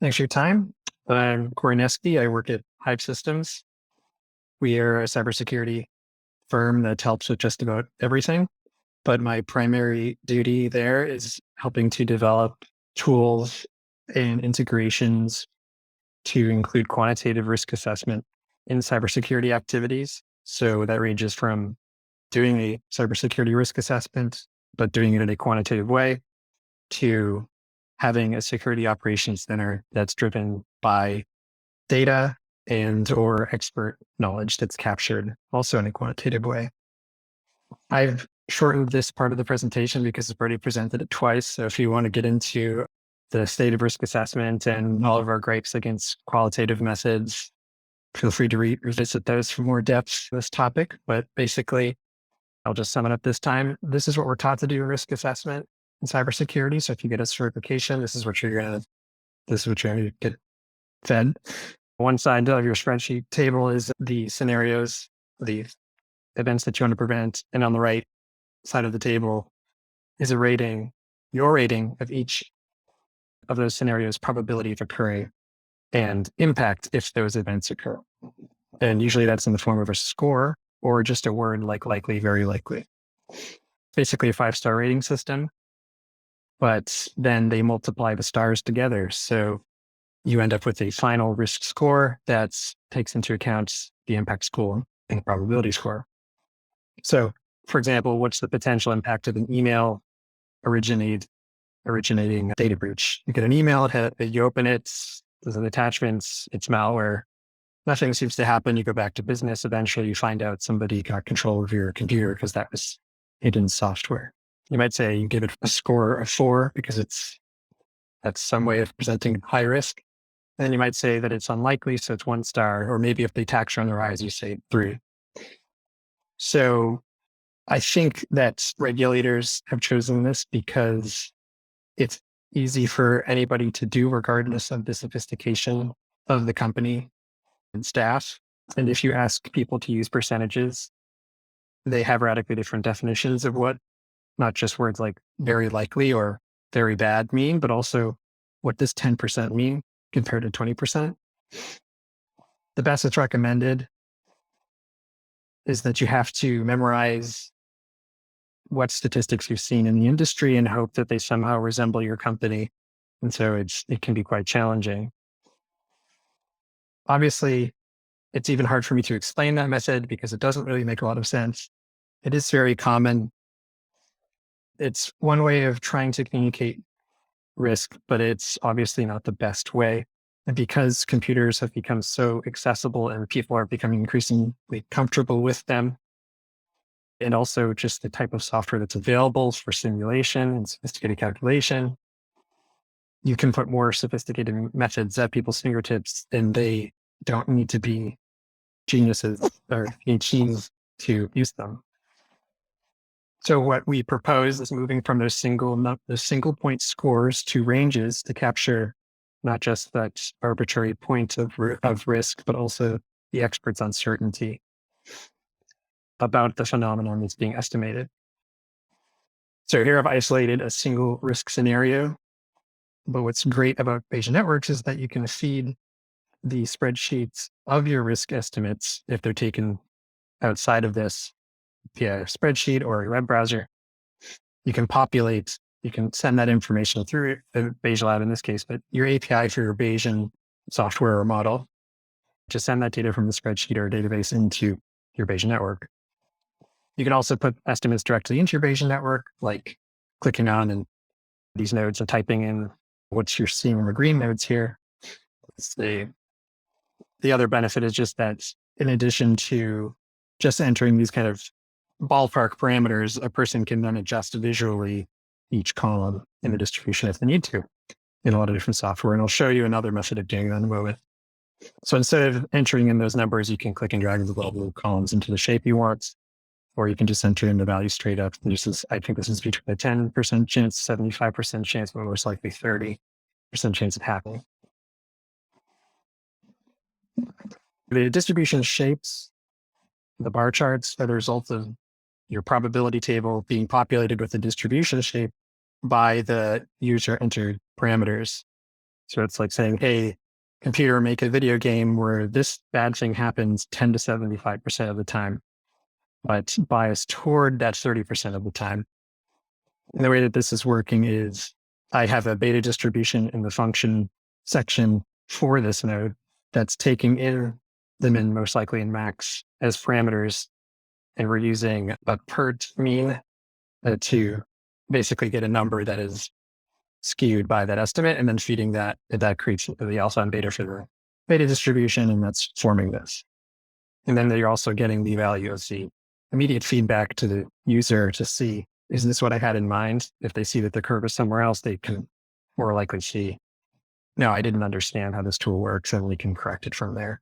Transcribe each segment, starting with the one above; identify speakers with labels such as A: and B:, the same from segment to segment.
A: Thanks for your time. I'm Corey Nesky. I work at Hive Systems. We are a cybersecurity firm that helps with just about everything. But my primary duty there is helping to develop tools and integrations to include quantitative risk assessment in cybersecurity activities. So that ranges from doing a cybersecurity risk assessment, but doing it in a quantitative way, to having a security operations center that's driven by data and or expert knowledge that's captured also in a quantitative way. I've shortened this part of the presentation because I've already presented it twice. So if you want to get into the state of risk assessment and all of our gripes against qualitative methods, feel free to revisit those for more depth this topic. But basically, I'll just sum it up this time. This is what we're taught to do in risk assessment in cybersecurity. So if you get a certification, this is what you're going to get fed. One side of your spreadsheet table is the scenarios, the events that you want to prevent. And on the right side of the table is a rating, your rating of each of those scenarios, probability of occurring and impact if those events occur. And usually that's in the form of a score or just a word like likely, very likely. Basically a 5-star rating system, but then they multiply the stars together. So you end up with a final risk score that takes into account the impact score and the probability score. So, for example, what's the potential impact of an email originating data breach? You get an email, you open it, there's an attachment, it's malware. Nothing seems to happen. You go back to business. Eventually, you find out somebody got control of your computer because that was hidden software. You might say you give it a score of 4 because that's some way of presenting high risk. Then you might say that it's unlikely, so it's 1 star, or maybe if the attacks are on the rise, you say 3. So I think that regulators have chosen this because it's easy for anybody to do, regardless of the sophistication of the company and staff. And if you ask people to use percentages, they have radically different definitions of what not just words like very likely or very bad mean, but also what does 10% mean compared to 20%. The best that's recommended is that you have to memorize what statistics you've seen in the industry and hope that they somehow resemble your company. And so it can be quite challenging. Obviously, it's even hard for me to explain that method because it doesn't really make a lot of sense. It is very common. It's one way of trying to communicate risk, but it's obviously not the best way. And because computers have become so accessible and people are becoming increasingly comfortable with them, and also just the type of software that's available for simulation and sophisticated calculation, you can put more sophisticated methods at people's fingertips, and they don't need to be geniuses or PhDs to use them. So what we propose is moving from those single point scores to ranges to capture not just that arbitrary point of risk, but also the expert's uncertainty about the phenomenon that's being estimated. So here I've isolated a single risk scenario, but what's great about Bayesian Networks is that you can feed the spreadsheets of your risk estimates if they're taken outside of this via a spreadsheet or a web browser. You can send that information through BayesiaLab in this case, but your API for your Bayesian software or model, just send that data from the spreadsheet or database into your Bayesian network. You can also put estimates directly into your Bayesian network, like clicking on these nodes and typing in what you're seeing in the green nodes here. The other benefit is just that in addition to just entering these kind of ballpark parameters, a person can then adjust visually each column in the distribution if they need to in a lot of different software. And I'll show you another method of doing that in a moment. So instead of entering in those numbers, you can click and drag the little columns into the shape you want, or you can just enter in the value straight up. I think this is between a 10% chance, 75% chance, but most likely 30% chance of happening. The distribution shapes, the bar charts, are the result of your probability table being populated with the distribution shape by the user entered parameters. So it's like saying, hey, computer, make a video game where this bad thing happens 10 to 75% of the time, but bias toward that 30% of the time. And the way that this is working is I have a beta distribution in the function section for this node that's taking in the min, most likely, and max as parameters. And we're using a PERT mean to basically get a number that is skewed by that estimate, and then feeding that creates the alpha and beta for the beta distribution, and that's forming this. And then you're also getting the value of the immediate feedback to the user to see, is this what I had in mind? If they see that the curve is somewhere else, they can more likely see, no, I didn't understand how this tool works, and we can correct it from there.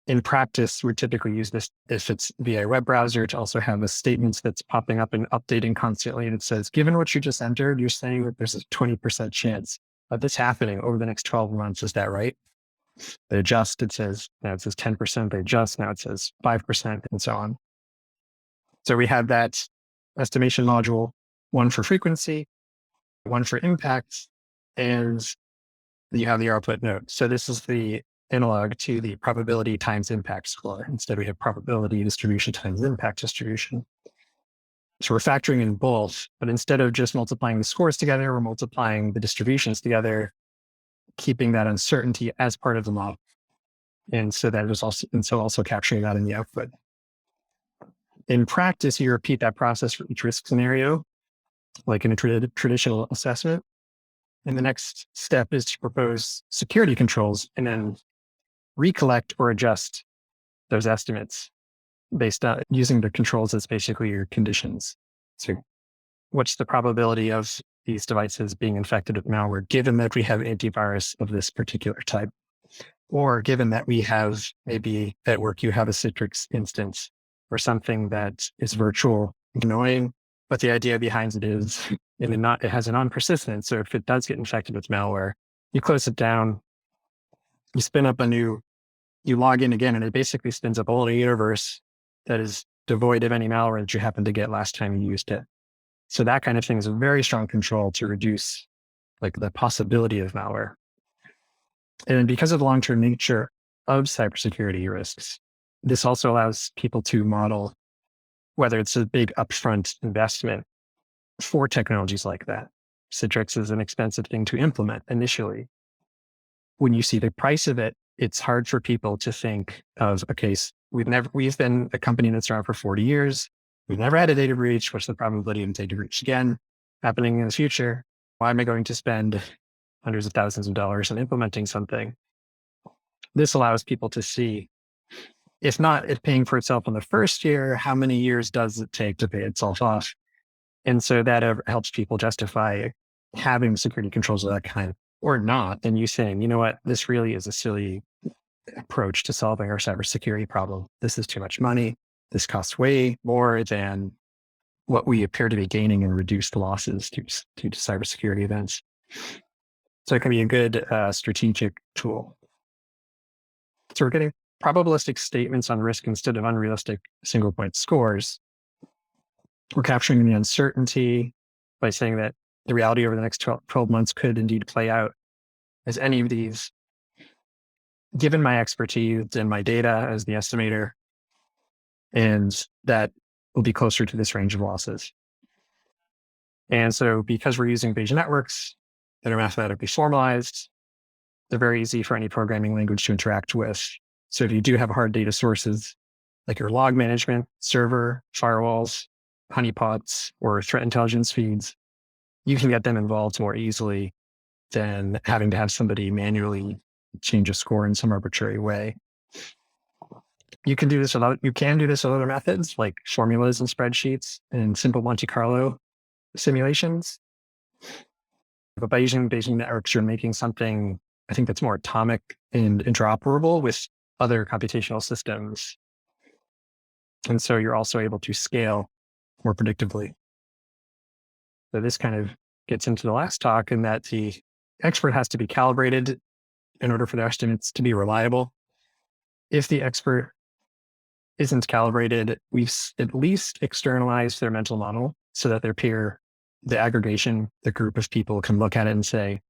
A: In practice, we typically use this if it's via a web browser to also have a statement that's popping up and updating constantly. And it says, given what you just entered, you're saying that there's a 20% chance of this happening over the next 12 months. Is that right? They adjust. It says, now it says 10%. They adjust. Now it says 5%, and so on. So we have that estimation module, one for frequency, one for impact, and you have the output node. So this is the analog to the probability times impact score. Instead, we have probability distribution times impact distribution. So we're factoring in both, but instead of just multiplying the scores together, we're multiplying the distributions together, keeping that uncertainty as part of the model. And so that is also capturing that in the output. In practice, you repeat that process for each risk scenario, like in a traditional assessment. And the next step is to propose security controls and then recollect or adjust those estimates based on using the controls as basically your conditions. So what's the probability of these devices being infected with malware, given that we have antivirus of this particular type? Or given that we have, maybe at work, you have a Citrix instance or something that is virtual, annoying, but the idea behind it is it has a non-persistence. So if it does get infected with malware, you close it down, you spin up you log in again, and it basically spins up a whole universe that is devoid of any malware that you happened to get last time you used it. So that kind of thing is a very strong control to reduce like the possibility of malware. And because of the long-term nature of cybersecurity risks, this also allows people to model whether it's a big upfront investment for technologies like that. Citrix is an expensive thing to implement initially. When you see the price of it, it's hard for people to think of a case. We've been a company that's around for 40 years. We've never had a data breach. What's the probability of a data breach again happening in the future? Why am I going to spend hundreds of thousands of dollars on implementing something? This allows people to see, if not it paying for itself in the first year, how many years does it take to pay itself off? And so that helps people justify having security controls of that kind or not. And you saying, you know what, this really is a silly approach to solving our cybersecurity problem. This is too much money. This costs way more than what we appear to be gaining in reduced losses due to cybersecurity events. So it can be a good strategic tool. So we're getting probabilistic statements on risk instead of unrealistic single point scores. We're capturing the uncertainty by saying that the reality over the next 12 months could indeed play out as any of these. Given my expertise and my data as the estimator, and that will be closer to this range of losses. And so because we're using Bayesian networks that are mathematically formalized, they're very easy for any programming language to interact with. So if you do have hard data sources, like your log management, server, firewalls, honeypots, or threat intelligence feeds, you can get them involved more easily than having to have somebody manually change a score in some arbitrary way. You can do this with other methods like formulas and spreadsheets and simple Monte Carlo simulations. But by using Bayesian networks, you're making something, I think, that's more atomic and interoperable with other computational systems. And so you're also able to scale more predictably. So this kind of gets into the last talk, in that the expert has to be calibrated in order for the estimates to be reliable. If the expert isn't calibrated, we've at least externalized their mental model so that their peer, the aggregation, the group of people can look at it and say,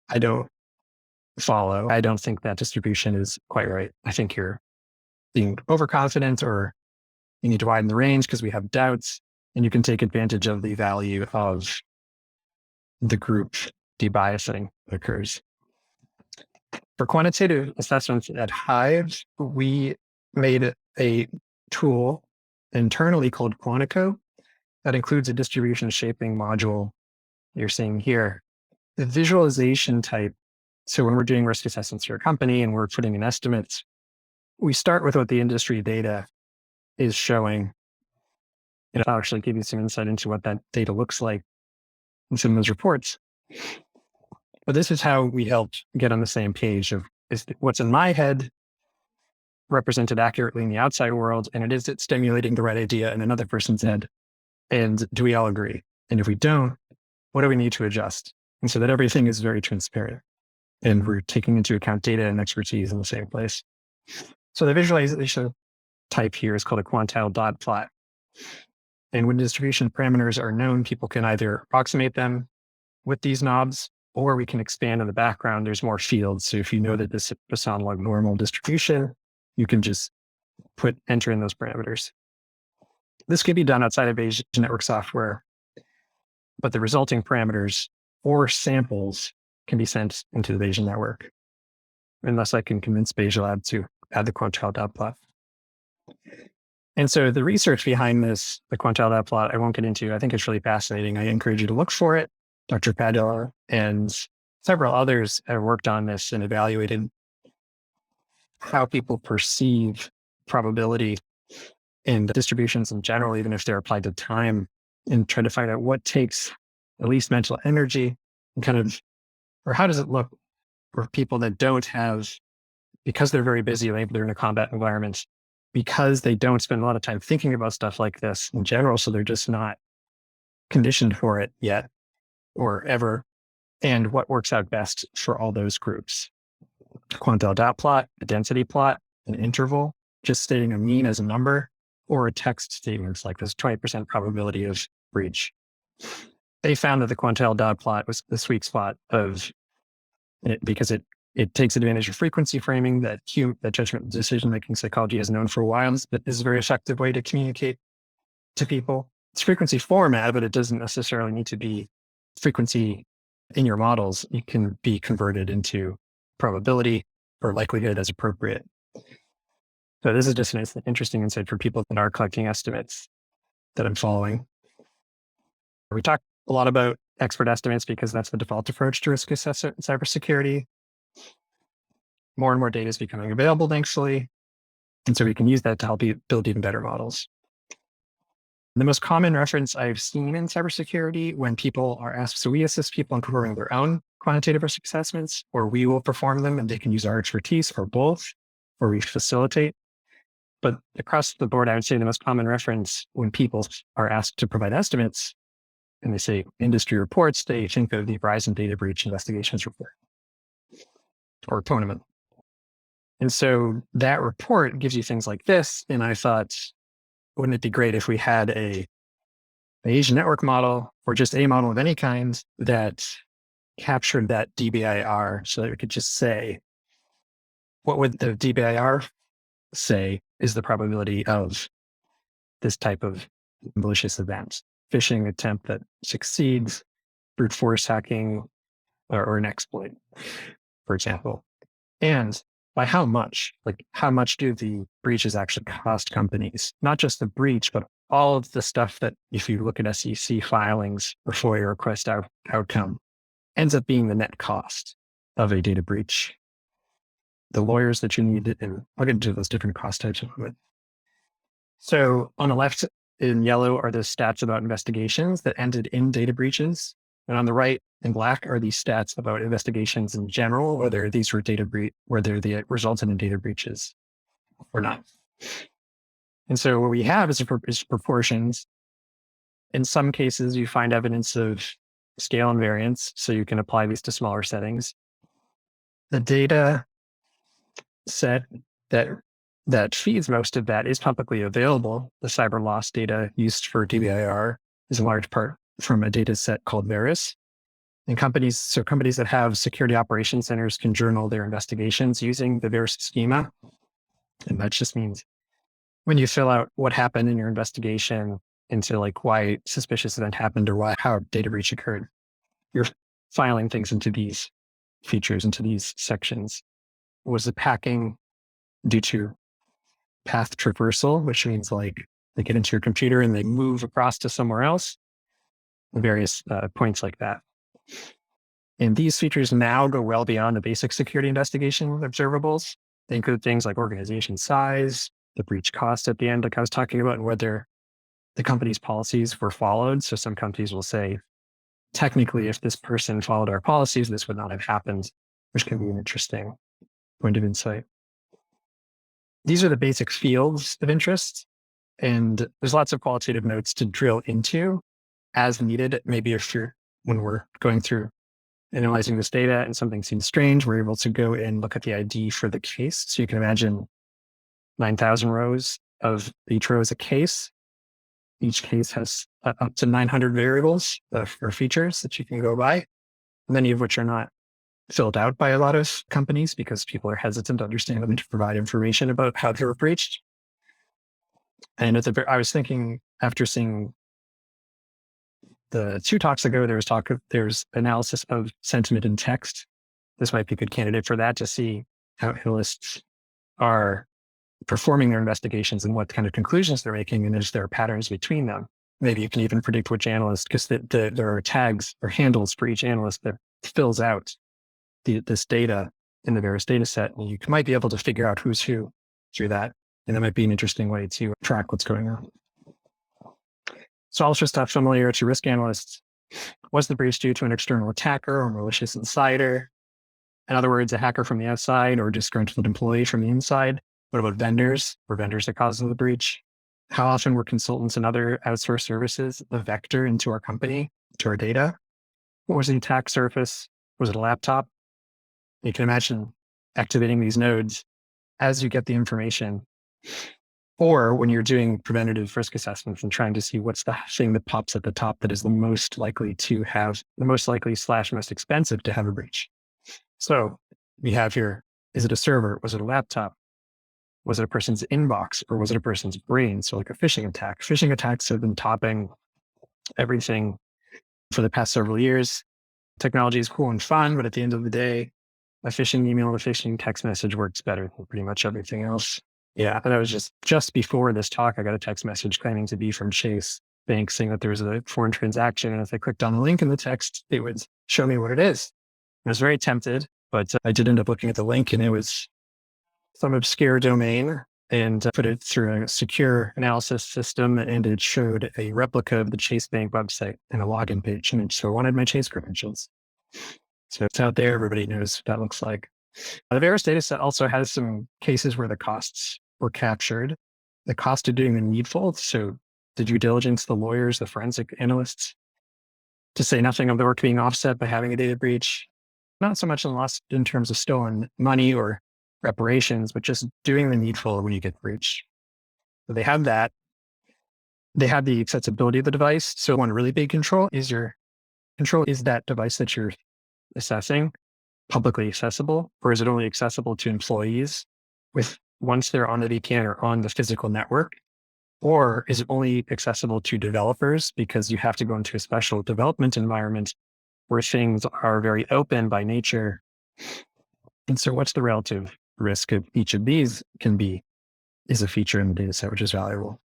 A: I don't follow. I don't think that distribution is quite right. I think you're being overconfident, or you need to widen the range because we have doubts, and you can take advantage of the value of the group debiasing that occurs. For quantitative assessments at Hive, we made a tool internally called Quantico that includes a distribution shaping module you're seeing here. The visualization type, so when we're doing risk assessments for a company and we're putting in estimates, we start with what the industry data is showing. And I'll actually give you some insight into what that data looks like in some of those reports. But this is how we helped get on the same page of, is what's in my head represented accurately in the outside world, and is it stimulating the right idea in another person's head? And do we all agree? And if we don't, what do we need to adjust? And so that everything is very transparent and we're taking into account data and expertise in the same place. So the visualization type here is called a quantile dot plot. And when distribution parameters are known, people can either approximate them with these knobs, or we can expand in the background. There's more fields. So if you know that this is Poisson log normal distribution, you can just enter in those parameters. This can be done outside of Bayesian Network software, but the resulting parameters or samples can be sent into the Bayesian Network, unless I can convince BayesiaLab to add the quantile dot plot. And so the research behind this, the quantile dot plot, I won't get into. I think it's really fascinating. I encourage you to look for it. Dr. Padilla and several others have worked on this and evaluated how people perceive probability and distributions in general, even if they're applied to time, and try to find out what takes at least mental energy and or how does it look for people that don't have, because they're very busy, maybe they're in a combat environment, because they don't spend a lot of time thinking about stuff like this in general. So they're just not conditioned for it yet or ever. And what works out best for all those groups? Quantile dot plot, a density plot, an interval, just stating a mean as a number, or a text statements like this 20% probability of breach. They found that the quantile dot plot was the sweet spot of it because it takes advantage of frequency framing that judgment decision-making psychology has known for a while. That is a very effective way to communicate to people. It's frequency format, but it doesn't necessarily need to be frequency in your models. It can be converted into probability or likelihood as appropriate. So this is just an interesting insight for people that are collecting estimates that I'm following. We talk a lot about expert estimates because that's the default approach to risk assessment in cybersecurity. More and more data is becoming available, thankfully. And so we can use that to help you build even better models. The most common reference I've seen in cybersecurity when people are asked, so we assist people in performing their own quantitative risk assessments, or we will perform them and they can use our expertise, or both, or we facilitate. But across the board, I would say the most common reference when people are asked to provide estimates and they say industry reports, they think of the Verizon data breach investigations report or Poneman. And so that report gives you things like this. And I thought, wouldn't it be great if we had a Bayesian network model or just a model of any kind that captured that DBIR so that we could just say, what would the DBIR say is the probability of this type of malicious event? Phishing attempt that succeeds, brute force hacking, or an exploit, for example. And by how much? Like, how much do the breaches actually cost companies? Not just the breach, but all of the stuff that, if you look at SEC filings or FOIA request outcome, ends up being the net cost of a data breach. The lawyers that you need, and I'll get into those different cost types in a moment. So on the left in yellow are the stats about investigations that ended in data breaches. And on the right in black are these stats about investigations in general, whether these were whether they resulted in data breaches or not. And so what we have is proportions. In some cases, you find evidence of scale and variance, so you can apply these to smaller settings. The data set that feeds most of that is publicly available. The cyber loss data used for DBIR is in large part from a data set called Veris. And companies that have security operations centers can journal their investigations using the Verus schema. And that just means when you fill out what happened in your investigation into like why suspicious event happened or how data breach occurred, you're filing things into these features, into these sections. Was it hacking due to path traversal, which means like they get into your computer and they move across to somewhere else, various points like that. And these features now go well beyond the basic security investigation observables. They include things like organization size, the breach cost at the end, like I was talking about, and whether the company's policies were followed. So some companies will say, technically, if this person followed our policies, this would not have happened, which can be an interesting point of insight. These are the basic fields of interest. And there's lots of qualitative notes to drill into as needed. Maybe when we're going through analyzing this data and something seems strange, we're able to go and look at the ID for the case. So you can imagine 9,000 rows of each row is a case. Each case has up to 900 variables or features that you can go by, many of which are not filled out by a lot of companies because people are hesitant to understand them to provide information about how they were breached. And I was thinking after seeing the 2 talks ago, there's analysis of sentiment in text. This might be a good candidate for that to see how analysts are performing their investigations and what kind of conclusions they're making, and is there patterns between them. Maybe you can even predict which analyst, because there are tags or handles for each analyst that fills out this data in the various data set. And you might be able to figure out who's who through that. And that might be an interesting way to track what's going on. So also stuff familiar to risk analysts. Was the breach due to an external attacker or malicious insider? In other words, a hacker from the outside or disgruntled employee from the inside? What about vendors? Were vendors the cause of the breach? How often were consultants and other outsourced services the vector into our company, to our data? What was the attack surface? Was it a laptop? You can imagine activating these nodes as you get the information, or when you're doing preventative risk assessments and trying to see what's the thing that pops at the top that is the most likely / most expensive to have a breach. So we have here, is it a server? Was it a laptop? Was it a person's inbox, or was it a person's brain? So like a phishing attack. Phishing attacks have been topping everything for the past several years. Technology is cool and fun, but at the end of the day, a phishing email and a phishing text message works better than pretty much everything else. Yeah, and I was just before this talk, I got a text message claiming to be from Chase Bank saying that there was a foreign transaction. And if I clicked on the link in the text, it would show me what it is. I was very tempted, but I did end up looking at the link, and it was some obscure domain, and put it through a secure analysis system, and it showed a replica of the Chase Bank website and a login page. And so I wanted my Chase credentials. So it's out there. Everybody knows what that looks like. The Verus data set also has some cases where the costs were captured. The cost of doing the needful, so the due diligence, the lawyers, the forensic analysts, to say nothing of the work being offset by having a data breach. Not so much in loss in terms of stolen money or reparations, but just doing the needful when you get breached. So they have that. They have the accessibility of the device. So one really big control is that device that you're assessing publicly accessible, or is it only accessible to employees once they're on the VPN or on the physical network? Or is it only accessible to developers because you have to go into a special development environment where things are very open by nature? And so what's the relative risk of each of these is a feature in the data set, which is valuable.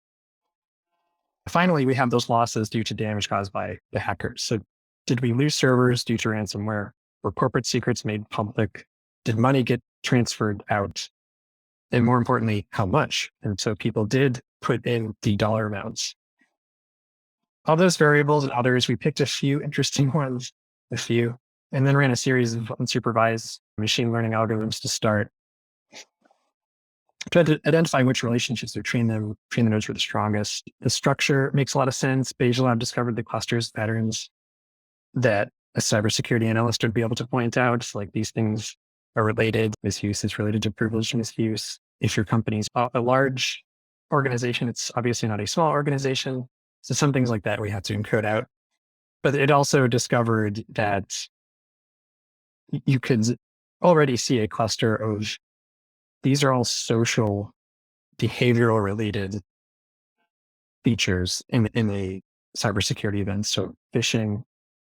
A: Finally, we have those losses due to damage caused by the hackers. So did we lose servers due to ransomware? Were corporate secrets made public? Did money get transferred out? And more importantly, how much? And so people did put in the dollar amounts. All those variables and others, we picked a few interesting ones, and then ran a series of unsupervised machine learning algorithms to start to identify which relationships between the nodes were the strongest. The structure makes a lot of sense. BayesiaLab discovered the clusters patterns that a cybersecurity analyst would be able to point out. It's like these things are related. Misuse is related to privilege misuse. If your company's a large organization, it's obviously not a small organization. So some things like that we have to encode out. But it also discovered that you could already see a cluster of these are all social behavioral related features in a cybersecurity event. So phishing,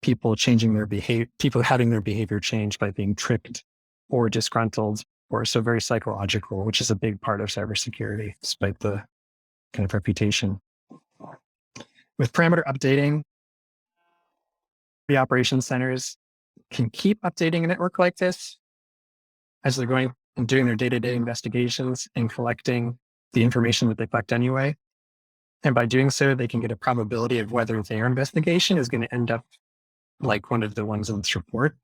A: people changing their behavior, people having their behavior changed by being tricked or disgruntled, or so very psychological, which is a big part of cybersecurity, despite the kind of reputation. With parameter updating, the operations centers can keep updating a network like this as they're going and doing their day-to-day investigations and collecting the information that they collect anyway. And by doing so, they can get a probability of whether their investigation is going to end up like one of the ones in this report.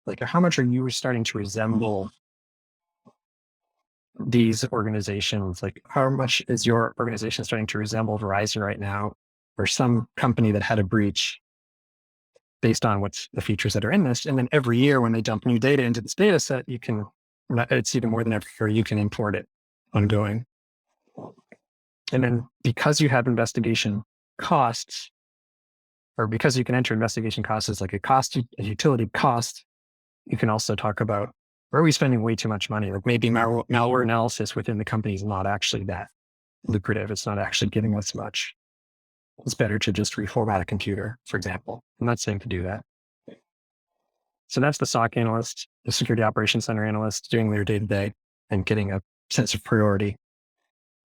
A: Like, how much are you starting to resemble these organizations? Like, how much is your organization starting to resemble Verizon right now, or some company that had a breach based on what's the features that are in this? And then every year when they dump new data into this data set, you can, it's even more than every year, you can import it ongoing. And then because you have investigation costs, or because you can enter investigation costs as like a utility cost, you can also talk about, where are we spending way too much money? Like maybe malware analysis within the company is not actually that lucrative. It's not actually giving us much. It's better to just reformat a computer, for example. I'm not saying to do that. So that's the SOC analyst, the security operations center analyst doing their day-to-day and getting a sense of priority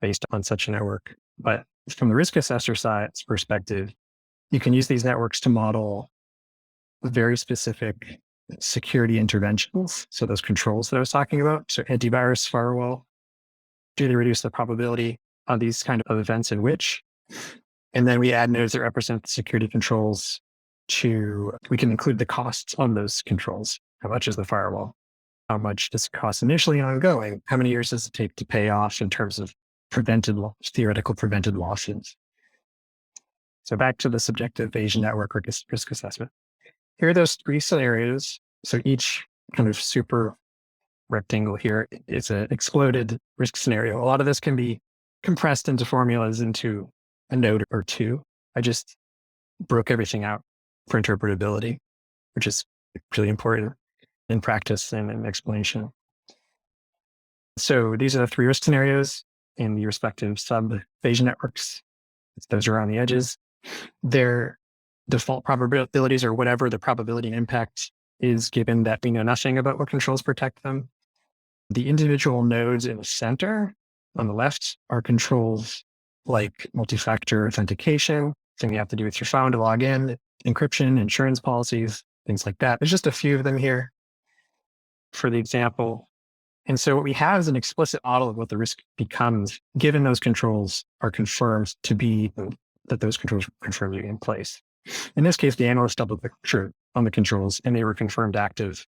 A: based on such a network. But from the risk assessor side's perspective, you can use these networks to model very specific security interventions. So those controls that I was talking about, so antivirus, firewall, do they reduce the probability of these kind of events in which? And then we add nodes that represent the security controls we can include the costs on those controls. How much is the firewall? How much does it cost initially and ongoing? How many years does it take to pay off in terms of theoretical prevented losses? So back to the subjective Bayesian network risk assessment. Here are those three scenarios. So each kind of super rectangle here is an exploded risk scenario. A lot of this can be compressed into formulas into a node or two. I just broke everything out for interpretability, which is really important in practice and in explanation. So these are the three risk scenarios in the respective sub-Bayesian networks. Those are on the edges. Their default probabilities, or whatever the probability impact is, given that we know nothing about what controls protect them. The individual nodes in the center on the left are controls like multi-factor authentication, thing you have to do with your phone to log in, encryption, insurance policies, things like that. There's just a few of them here for the example. And so what we have is an explicit model of what the risk becomes, given those controls are confirmed to be, that those controls are confirmed to be in place. In this case, the analyst double clicked on the controls and they were confirmed active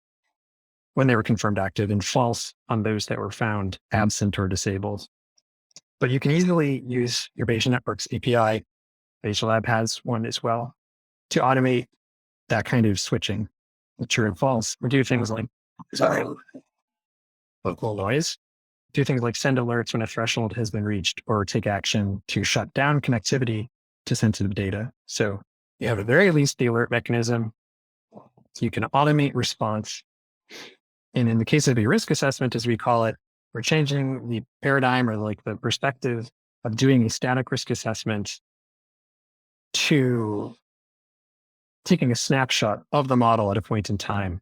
A: when they were confirmed active, and false on those that were found absent or disabled. But you can easily use your Bayesian Networks API, BayesiaLab has one as well, to automate that kind of switching, true and false, or do things like local noise, do things like send alerts when a threshold has been reached, or take action to shut down connectivity to sensitive data. So you have at the very least the alert mechanism. You can automate response. And in the case of a risk assessment, as we call it, we're changing the paradigm, or like the perspective of doing a static risk assessment to taking a snapshot of the model at a point in time.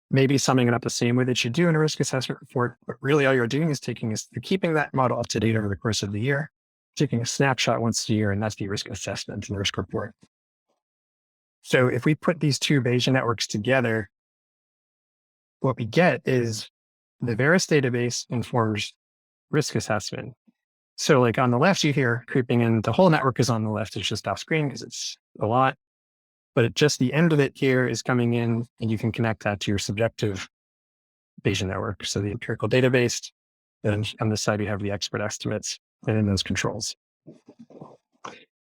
A: Maybe summing it up the same way that you do in a risk assessment report, but really all you're doing is you're keeping that model up to date over the course of the year, taking a snapshot once a year, and that's the risk assessment and the risk report. So if we put these two Bayesian networks together, what we get is the Veris database informs risk assessment. So like on the left, you hear creeping in, the whole network is on the left. It's just off screen because it's a lot. But at just the end of it here is coming in, and you can connect that to your subjective Bayesian network. So the empirical database, and on this side, you have the expert estimates and then those controls.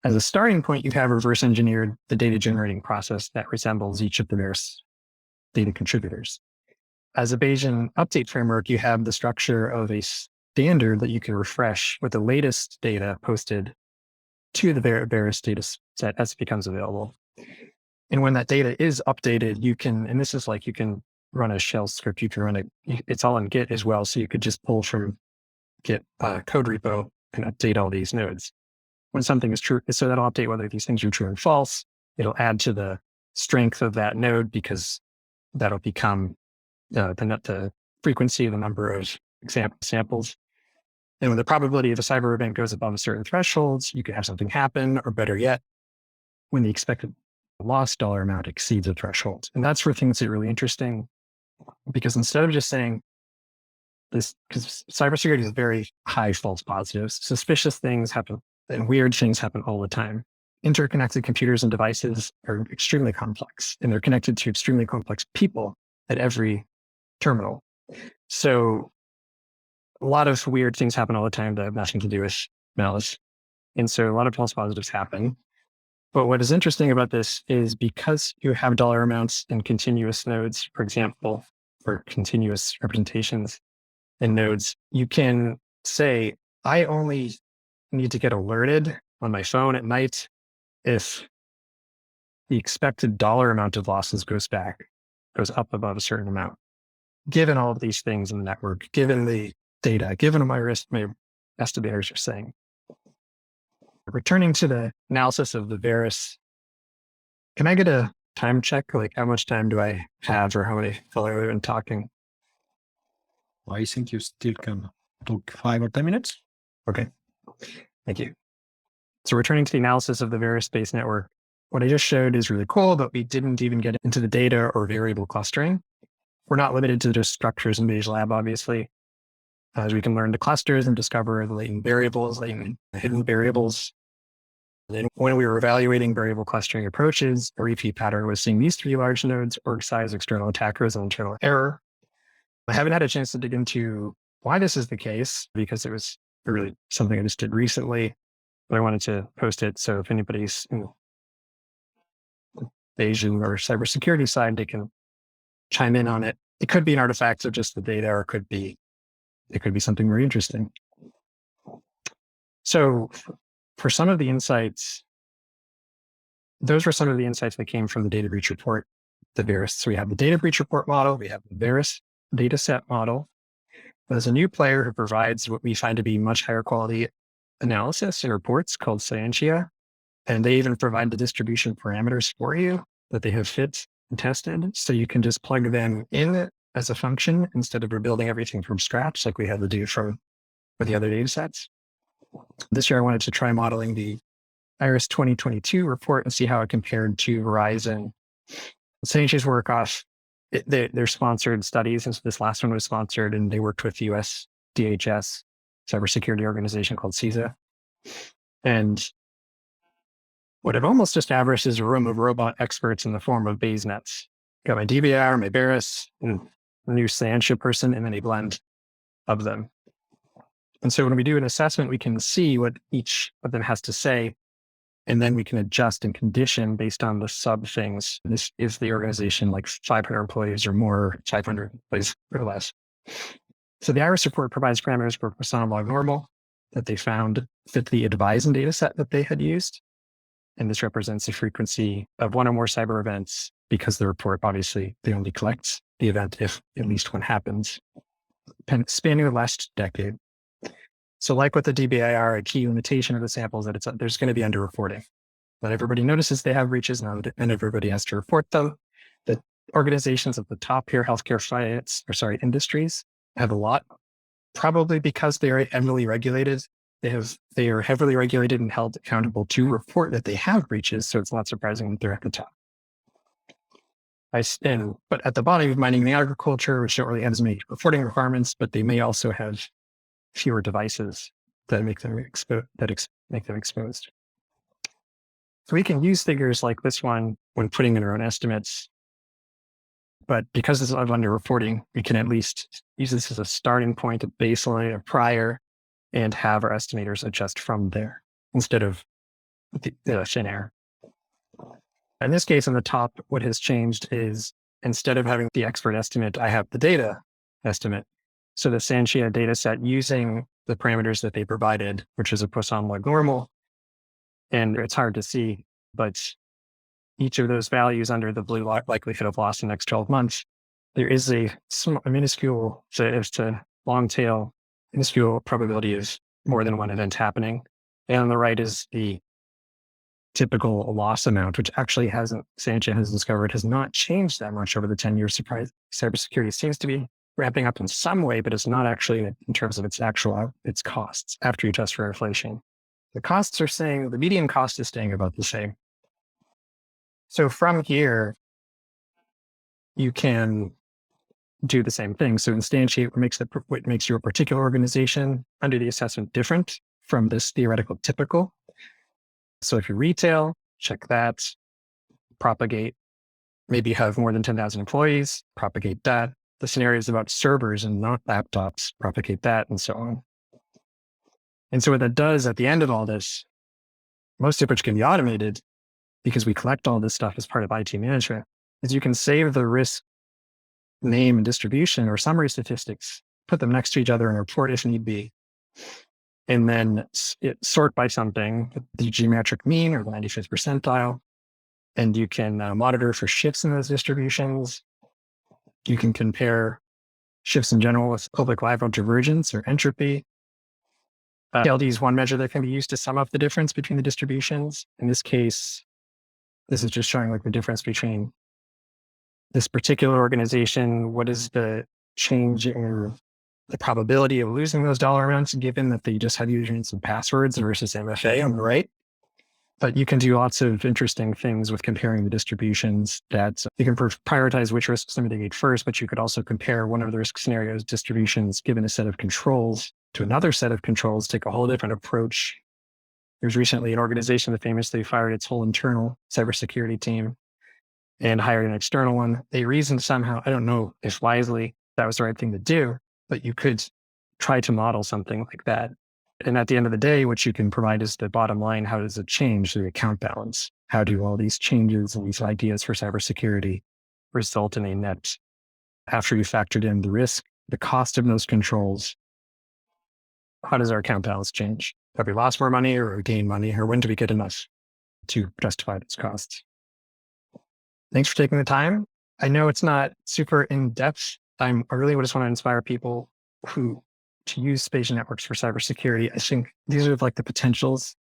A: As a starting point, you have reverse engineered the data generating process that resembles each of the various data contributors. As a Bayesian update framework, you have the structure of a standard that you can refresh with the latest data posted to the Veris data set as it becomes available. And when that data is updated, you can, and this is like, you can run a shell script, you can run it's all in Git as well. So you could just pull from Git code repo and update all these nodes. When something is true, so that'll update whether these things are true and false. It'll add to the strength of that node because that'll become the frequency, the number of samples. And when the probability of a cyber event goes above a certain thresholds, you could have something happen, or better yet, when the expected loss dollar amount exceeds a threshold. And that's where things get really interesting, because instead of just saying this, because cybersecurity is very high false positives, suspicious things happen and weird things happen all the time. Interconnected computers and devices are extremely complex, and they're connected to extremely complex people at every terminal. So a lot of weird things happen all the time that have nothing to do with malice. And so a lot of false positives happen. But what is interesting about this is because you have dollar amounts in continuous nodes, for example, or continuous representations in nodes, you can say, I only need to get alerted on my phone at night if the expected dollar amount of losses goes up above a certain amount. Given all of these things in the network, given the data, given my estimators are saying. Returning to the analysis of the Varus, can I get a time check? Like, how much time do I have, or how many fellow have been talking?
B: I think you still can talk 5 or 10 minutes.
A: Okay, thank you. So returning to the analysis of the Varus-based network, what I just showed is really cool, but we didn't even get into the data or variable clustering. We're not limited to just structures in BayesiaLab, obviously, as we can learn the clusters and discover the latent variables, latent hidden variables. And then when we were evaluating variable clustering approaches, a repeat pattern was seeing these 3 large nodes, org size, external attackers, and internal error. I haven't had a chance to dig into why this is the case, because it was really something I just did recently, but I wanted to post it. So if anybody's in the Bayesian or cybersecurity side, they can chime in on it. It could be an artifact of just the data, or it could be something very interesting. So for some of the insights, those were some of the insights that came from the data breach report, the Varus. So we have the data breach report model, we have the Varus data set model. There's a new player who provides what we find to be much higher quality analysis and reports called Scientia. And they even provide the distribution parameters for you that they have fit and tested. So you can just plug them in as a function instead of rebuilding everything from scratch like we had to do with the other data sets. This year, I wanted to try modeling the IRIS 2022 report and see how it compared to Verizon. Scientia's work off their sponsored studies, and so this last one was sponsored, and they worked with the US DHS cybersecurity organization called CISA. And what I've almost established is a room of robot experts in the form of BayesNets. Got my DBR, my Varus, and a new Scientia person, and then a blend of them. And so when we do an assessment, we can see what each of them has to say, and then we can adjust and condition based on the sub things. This is the organization like 500 employees or more, 500 employees or less. So the IRIS report provides parameters for Poisson log normal that they found fit the advising data set that they had used. And this represents the frequency of one or more cyber events, because the report, obviously, they only collects the event if at least one happens, spanning the last decade. So like with the DBIR, a key limitation of the samples that there's going to be underreporting. Not everybody notices they have breaches, and everybody has to report them. The organizations at the top here, healthcare industries, have a lot, probably because they are heavily regulated. They are heavily regulated and held accountable to report that they have breaches, so it's not surprising that they're at the top. But at the bottom of mining and agriculture, which don't really have as many reporting requirements, but they may also have fewer devices that make them exposed. So we can use figures like this one when putting in our own estimates, but because this is underreporting, we can at least use this as a starting point, a baseline, a prior, and have our estimators adjust from there instead of the thin air. In this case, on the top, what has changed is instead of having the expert estimate, I have the data estimate. So the Scientia data set using the parameters that they provided, which is a Poisson log normal. And it's hard to see, but each of those values under the blue likelihood of loss in the next 12 months, there is a minuscule, it's a long tail, minuscule probability of more than one event happening. And on the right is the typical loss amount, which actually Sanchez has discovered, has not changed that much over the 10 years. Cybersecurity seems to be ramping up in some way, but it's not actually in terms of its costs after you adjust for inflation. The costs are the median cost is staying about the same. So from here, you can do the same thing. So instantiate what makes your particular organization under the assessment different from this theoretical typical. So if you're retail, check that, propagate. Maybe you have more than 10,000 employees, propagate that. The scenarios about servers and not laptops, propagate that, and so on. And so what that does at the end of all this, most of which can be automated because we collect all this stuff as part of IT management, is you can save the risk name and distribution or summary statistics, put them next to each other in a report if need be, and then sort by something, the geometric mean or the 95th percentile. And you can monitor for shifts in those distributions. You can compare shifts in general with public lateral divergence or entropy. TLD is one measure that can be used to sum up the difference between the distributions. In this case, this is just showing the difference between this particular organization. What is the change in the probability of losing those dollar amounts, given that they just have usernames and passwords versus MFA on the right? But you can do lots of interesting things with comparing the distributions. That you can prioritize which risks to mitigate first, but you could also compare one of the risk scenarios distributions given a set of controls to another set of controls, take a whole different approach. There's recently an organization that famously fired its whole internal cybersecurity team and hired an external one. They reasoned somehow, I don't know if wisely, that was the right thing to do, but you could try to model something like that. And at the end of the day, what you can provide is the bottom line. How does it change the account balance? How do all these changes and these ideas for cybersecurity result in a net after you factored in the risk, the cost of those controls? How does our account balance change? Have we lost more money or gained money, or when do we get enough to justify those costs? Thanks for taking the time. I know it's not super in-depth. I really just want to inspire people to use Bayesian networks for cybersecurity. I think these are the potentials.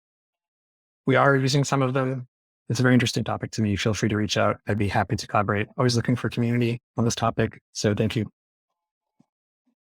A: We are using some of them. It's a very interesting topic to me. Feel free to reach out. I'd be happy to collaborate. Always looking for community on this topic. So thank you.